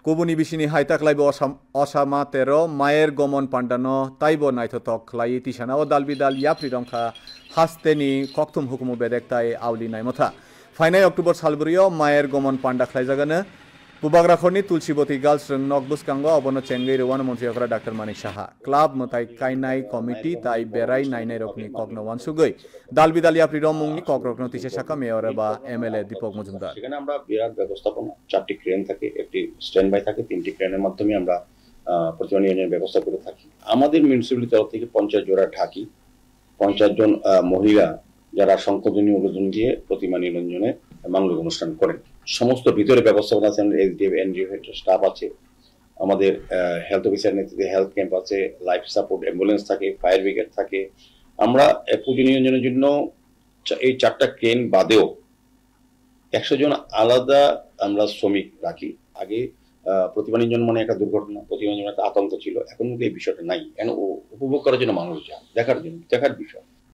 কুবুনি বিশিনি হাইতাকলাইব অসামা তেরো মায়ের গমন পান্ডানো তাইব নাইথতক লাই তিসানা ও দালবিদাল ইয়াপ্রি রংখা হাস্তেনি কক্তুম হুকুমু বেদেকতাই আউলি নাইমথা ফাইনাই অক্টোবর সালবুরিও মায়ের গমন পান্ডা খ্লাইজাগানো বুবাগ্রাখরনি তুলসীবতী গার্লস রং নকবুসকাঙ্গ অবন চেঙ্গই রওয়ান মন্ত্রীকরা ডাক্তার মানিক সাহা ক্লাব মতাই কাইনাই কমিটি তাই বেড়াই নাইনাই রকনি কগ্নওয়ান সুগই দালবিদাল ইয়াপ্রি রমুংনি ককরকন তিসে শাখা মেয়র বা এমএলএ দীপক মজুমদার সেখানে আমরা বিরাট ব্যবস্থাপনা 4টি ক্রেন থাকে, একটি স্ট্যান্ড বাই থাকে, 3টি ক্রেনের মাধ্যমে আমরা প্রতিমা নিরঞ্জনের ব্যবস্থা করে থাকি। আমাদের মিউনিসিপ্যালিটি তরফ থেকে 50 জোড়া ঢাকি, 50 জন মহিলা যারা শঙ্খধ্বনি উলুধ্বনি দিয়ে প্রতিমা নিরঞ্জনে মাঙ্গলিক অনুষ্ঠান করেন। সমস্ত ভিতরে ব্যবস্থাপনা আছে, এসডিএফ এনডিএফ স্টাফ আছে, আমাদের হেলথ অফিসার নেতৃত্বে হেলথ ক্যাম্প আছে, লাইফ সাপোর্ট অ্যাম্বুলেন্স থাকে, ফায়ার ব্রিগেড থাকে। আমরা পুজো নিরঞ্জনের জন্য এই 4টা ক্রেন বাদেও 100 জন আলাদা আমরা শ্রমিক রাখি। আগে প্রতিমা নিরঞ্জন মানে একটা দুর্ঘটনা, প্রতিমা নিরঞ্জন একটা আতঙ্ক ছিল, এখন কিন্তু এই বিষয়টা নাই। কেন উপভোগ করার জন্য মানুষ যায়, দেখার বিষয়।